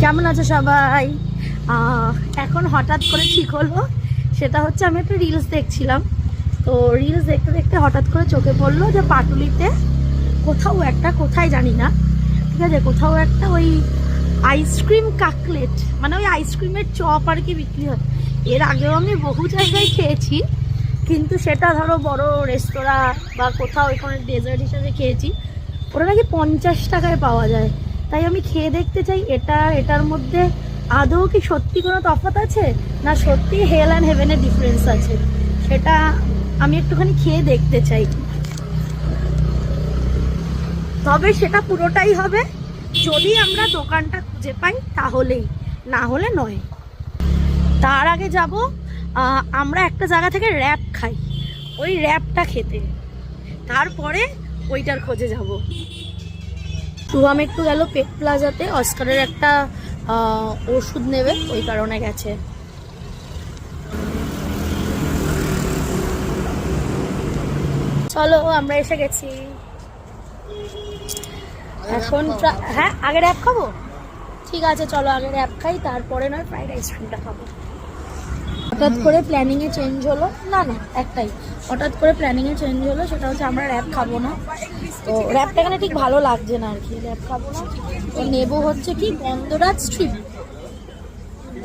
কেমন আছো সবাই? এখন হঠাৎ করে ঠিক হলো, সেটা হচ্ছে আমি একটা রিলস দেখছিলাম। তো রিলস দেখতে দেখতে হঠাৎ করে চোখে পড়লো যে পাটুলিতে কোথাও একটা, কোথায় জানি না, ঠিক আছে, কোথাও একটা ওই আইসক্রিম কাকলেট, মানে ওই আইসক্রিমের চপ আর কি বিক্রি হয়। এর আগেও আমি বহু জায়গায় খেয়েছি, কিন্তু সেটা ধরো বড় রেস্তোরাঁ বা কোথাও এখানে ডেজার্ট হিসেবে খেয়েছি। ওটা নাকি 50 টাকায় পাওয়া যায়। তাই আমি খেয়ে দেখতে চাই এটার মধ্যে আদৌ কি সত্যি কোনো তফাৎ আছে, না সত্যি হেল অ্যান্ড হেভেনের ডিফারেন্স আছে, সেটা আমি একটুখানি খেয়ে দেখতে চাই। তবে সেটা পুরোটাই হবে যদি আমরা দোকানটা খুঁজে পাই, তাহলেই, না হলে নয়। তার আগে যাব আমরা একটা জায়গা থেকে র্যাপ খাই, ওই র্যাপটা খেতে, তারপরে ওইটার খোঁজে যাব। শুভম একটু গেল পেট প্লাজাতে, অস্কারের একটা ওষুধ নেবে, ওই কারণে গেছে। চলো আমরা এসে গেছি এখন। হ্যাঁ, আগে র্যাপ খাবো, ঠিক আছে চলো আগে র্যাপ খাই, তারপরে নয় ফ্রাইড আইসক্রিমটা খাবো। হঠাৎ করে প্ল্যানিংয়ে চেঞ্জ হলো, না না একটাই, হঠাৎ করে প্ল্যানিংয়ে চেঞ্জ হলো, সেটা হচ্ছে আমরা র্যাপ খাবো না। তো র্যাপটা এখানে ঠিক ভালো লাগছে না আর কি, র্যাপ খাবো না। তো নেবো হচ্ছে কি গন্ধরাজ স্ট্রিপ,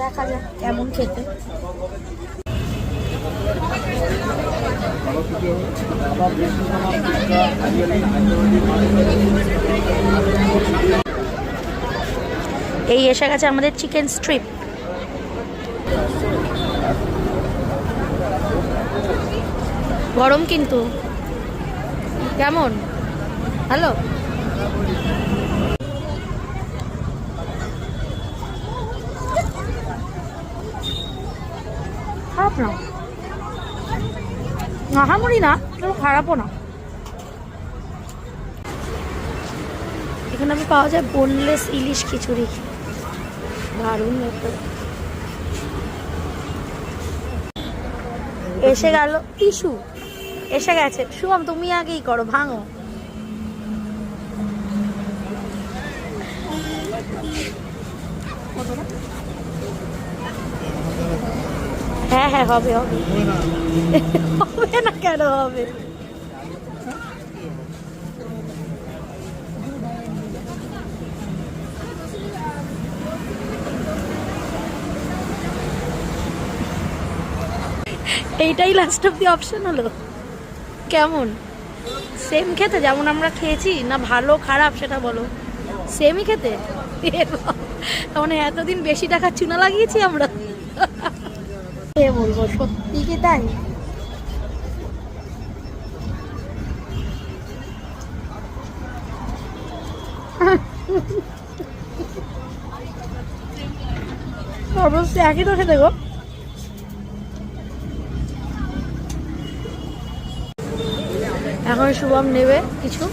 দেখা যাক কেমন খেতে। এই এসে গেছে আমাদের চিকেন স্ট্রিপ। গরম কিন্তু, কেমন? হ্যালো, খারাপ না, আহামরি না, খারাপও না। এখানে আমি পাওয়া যায় বোনলেস ইলিশ খিচুড়ি, দারুণ ব্যাপার। এসে গেল টিস্যু, এসে গেছে। শুভম তুমি আগেই করো, ভাঙো। হ্যাঁ হ্যাঁ, হবে হবে, হবে না কেন হবে? এইটাই লাস্ট অফ দি অপশন হলো। কেমন? সেম খেতে যেমন আমরা খেয়েছি, না ভালো খারাপ সেটা বলো। সেমই খেতে, মানে এতদিন বেশি টাকা চুনা লাগিয়েছি আমরা। কে বলবো, সত্যি কি তাই? অবশ্যই একই তো খেতে গো। এখন শুভম নেবে কিছু,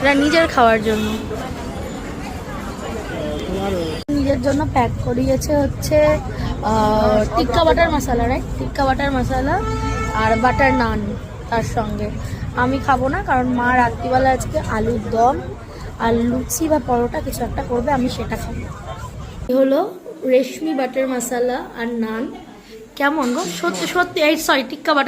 এটা নিজের খাওয়ার জন্য, নিজের জন্য প্যাক করিয়েছে হচ্ছে টিক্কা বাটার মশলা, রাইট? টিক্কা বাটার মশলা আর বাটার নান তার সঙ্গে। আমি খাবো না, কারণ মা রাত্রিবেলা আজকে আলুর দম আর লুচি বা পরোটা কিছু একটা করবে, আমি সেটা খাবো। এই হলো রেশমি বাটার মশলা আর নান। কেমন গো? সত্যি সত্যি, এই সরি, টিক্কা বাটার